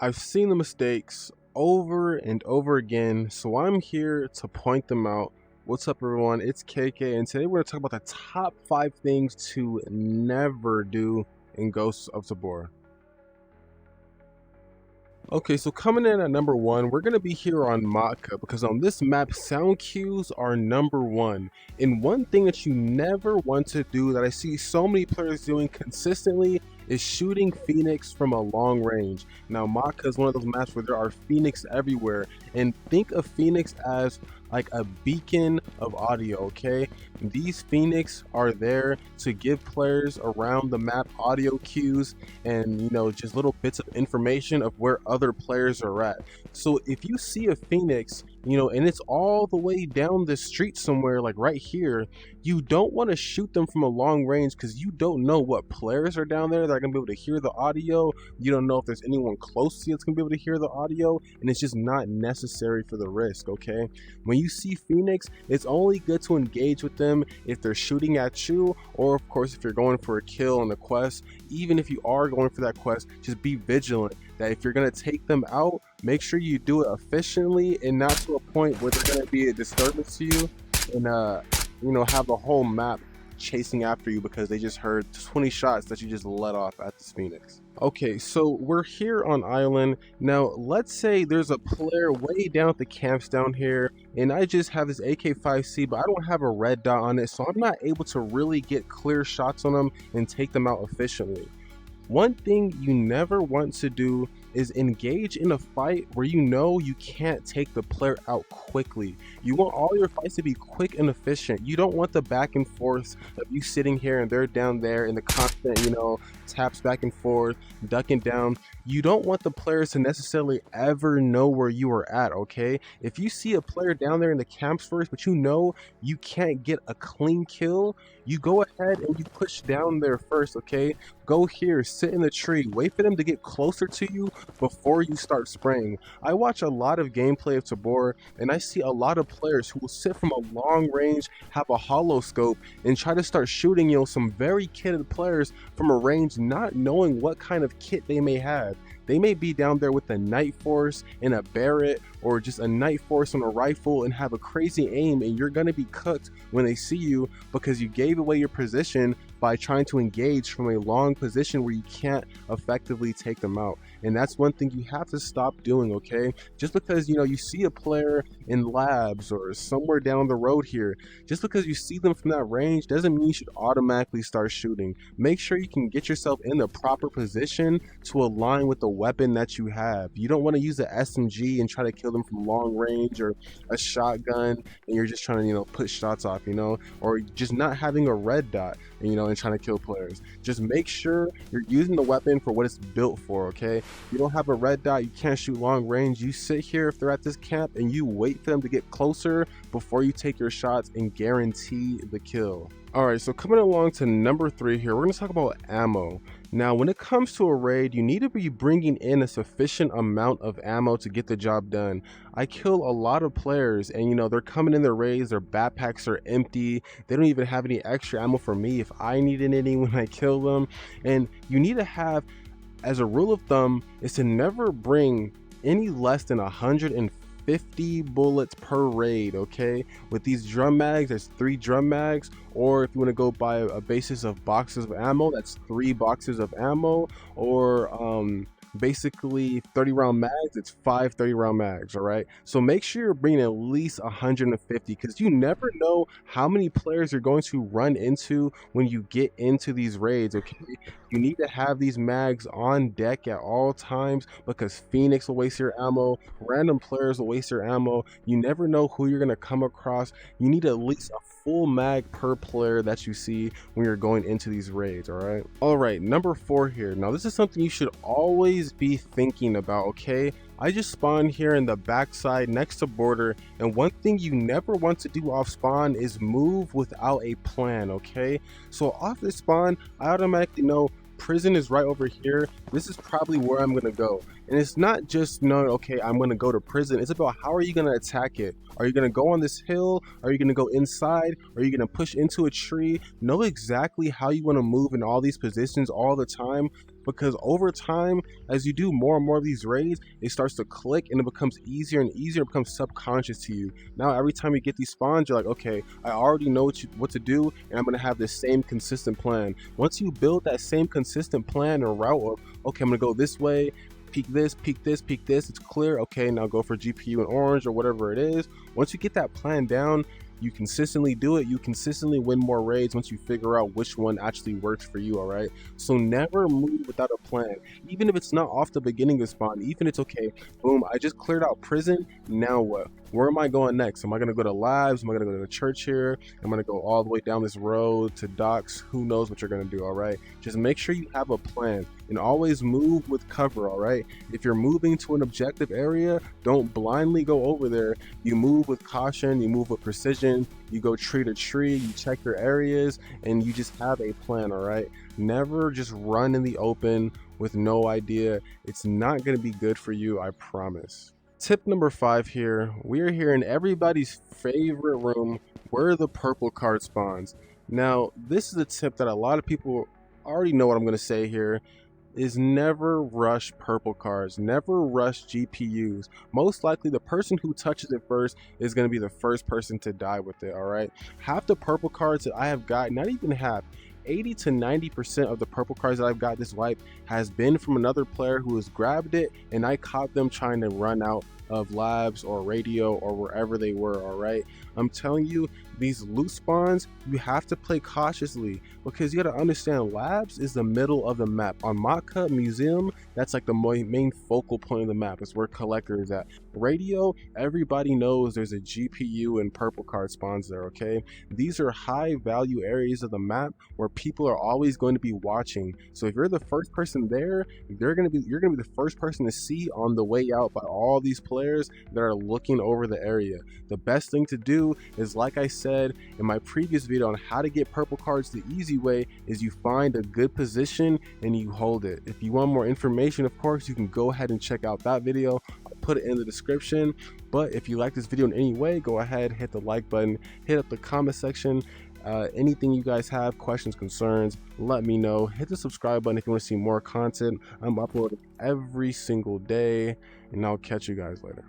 I've seen the mistakes over and over again, so I'm here to point them out. What's up, everyone? It's KK, and today we're going to talk about the top 5 things to never do in Ghosts of Tabor. Okay, so coming in at number 1, we're going to be here on Matka, because on this map, sound cues are number 1. And one thing that you never want to do that I see so many players doing consistently is shooting Phoenix from a long range. Now, Matka is one of those maps where there are Phoenix everywhere, and think of Phoenix as like a beacon of audio, okay? These Phoenix are there to give players around the map audio cues and, just little bits of information of where other players are at. So if you see a Phoenix, and it's all the way down the street somewhere, like right here, you don't want to shoot them from a long range because you don't know what players are down there that are going to be able to hear the audio. You don't know if there's anyone close to you that's going to be able to hear the audio, and it's just not necessary for the risk, okay? When you see Phoenix, it's only good to engage with them if they're shooting at you, or of course if you're going for a kill on the quest. Even if you are going for that quest, just be vigilant that if you're going to take them out, make sure you do it efficiently and not to a point where they're going to be a disturbance to you and have the whole map chasing after you because they just heard 20 shots that you just let off at this Phoenix. Okay, so we're here on island. Now let's say there's a player way down at the camps down here and I just have this AK-5C, but I don't have a red dot on it, so I'm not able to really get clear shots on them and take them out efficiently. One thing you never want to do is engage in a fight where you can't take the player out quickly. You want all your fights to be quick and efficient. You don't want the back and forth of you sitting here and they're down there and the constant, taps back and forth, ducking down. You don't want the players to necessarily ever know where you are at, okay? If you see a player down there in the camps first, but you can't get a clean kill, you go ahead and you push down there first, okay? Go here, sit in the tree, wait for them to get closer to you before you start spraying. I watch a lot of gameplay of Tabor, and I see a lot of players who will sit from a long range, have a hollow scope, and try to start shooting, some very kitted players from a range, not knowing what kind of kit they may have. They may be down there with a Night Force and a Barrett, or just a Night Force on a rifle and have a crazy aim, and you're going to be cooked when they see you because you gave away your position by trying to engage from a long position where you can't effectively take them out. And that's one thing you have to stop doing, okay? Just because you see a player in labs or somewhere down the road here, just because you see them from that range doesn't mean you should automatically start shooting. Make sure you can get yourself in the proper position to align with the weapon that you have. You don't want to use an SMG and try to kill them from long range, or a shotgun and you're just trying to put shots off, or just not having a red dot and trying to kill players. Just make sure you're using the weapon for what it's built for, okay? You don't have a red dot, you can't shoot long range. You sit here if they're at this camp and you wait for them to get closer before you take your shots and guarantee the kill. Alright, so coming along to number 3 here, we're going to talk about ammo. Now, when it comes to a raid, you need to be bringing in a sufficient amount of ammo to get the job done. I kill a lot of players and they're coming in their raids, their backpacks are empty, they don't even have any extra ammo for me if I needed any when I kill them. And you need to have, as a rule of thumb, is to never bring any less than 150 bullets per raid, okay? With these drum mags, there's 3 drum mags, or if you want to go by a basis of boxes of ammo, that's 3 boxes of ammo, or basically 30 round mags, it's 5 30 round mags. All right, so make sure you're bringing at least 150 because you never know how many players you're going to run into when you get into these raids, okay? You need to have these mags on deck at all times because Phoenix will waste your ammo, random players will waste your ammo. You never know who you're going to come across. You need at least a full mag per player that you see when you're going into these raids. All right, number 4 here. Now this is something you should always be thinking about, okay? I just spawned here in the backside next to border, and one thing you never want to do off spawn is move without a plan, okay? So off this spawn, I automatically know prison is right over here. This is probably where I'm gonna go. And it's not just okay, I'm gonna go to prison. It's about how are you gonna attack it. Are you gonna go on this hill? Are you gonna go inside? Are you gonna push into a tree? Know exactly how you want to move in all these positions all the time. because over time, as you do more and more of these raids, it starts to click and it becomes easier and easier. It becomes subconscious to you. Now every time you get these spawns, you're like, okay, I already know what to do, and I'm gonna have this same consistent plan. Once you build that same consistent plan or route of, okay, I'm gonna go this way, peek this, peek this, peek this, it's clear, okay, now go for GPU and orange or whatever it is. Once you get that plan down, you consistently do it, you consistently win more raids once you figure out which one actually works for you. All right, so never move without a plan, even if it's not off the beginning of spawn. Even it's okay, boom, I just cleared out prison, now what? Where am I going next? Am I gonna go to labs? Am I gonna go to the church here? I'm gonna go all the way down this road to docks. Who knows what you're gonna do? All right, just make sure you have a plan and always move with cover. All right, if you're moving to an objective area, don't blindly go over there. You move with caution, you move with precision, you go tree to tree, you check your areas, and you just have a plan. All right, never just run in the open with no idea. It's not going to be good for you, I promise. Tip number 5 here, we are here in everybody's favorite room where the purple card spawns. Now this is a tip that a lot of people already know what I'm going to say here, is never rush purple cards, never rush GPUs. Most likely the person who touches it first is going to be the first person to die with it. All right, half the purple cards that I have got, not even half, 80 to 90% of the purple cards that I've got this wipe has been from another player who has grabbed it and I caught them trying to run out of labs or radio or wherever they were. All right, I'm telling you, these loot spawns, you have to play cautiously, because you got to understand, labs is the middle of the map. On Maka Museum, that's like the main focal point of the map. It's where collector is at. Radio, everybody knows there's a GPU and purple card spawns there. Okay, these are high value areas of the map where people are always going to be watching. So if you're the first person there, you're gonna be the first person to see on the way out by all these players that are looking over the area. The best thing to do is, like I said in my previous video on how to get purple cards the easy way, is you find a good position and you hold it. If you want more information, of course, you can go ahead and check out that video. I'll put it in the description. But if you like this video in any way, go ahead, hit the like button, hit up the comment section. Anything you guys have, questions, concerns, let me know. Hit the subscribe button if you want to see more content. I'm uploading every single day, and I'll catch you guys later.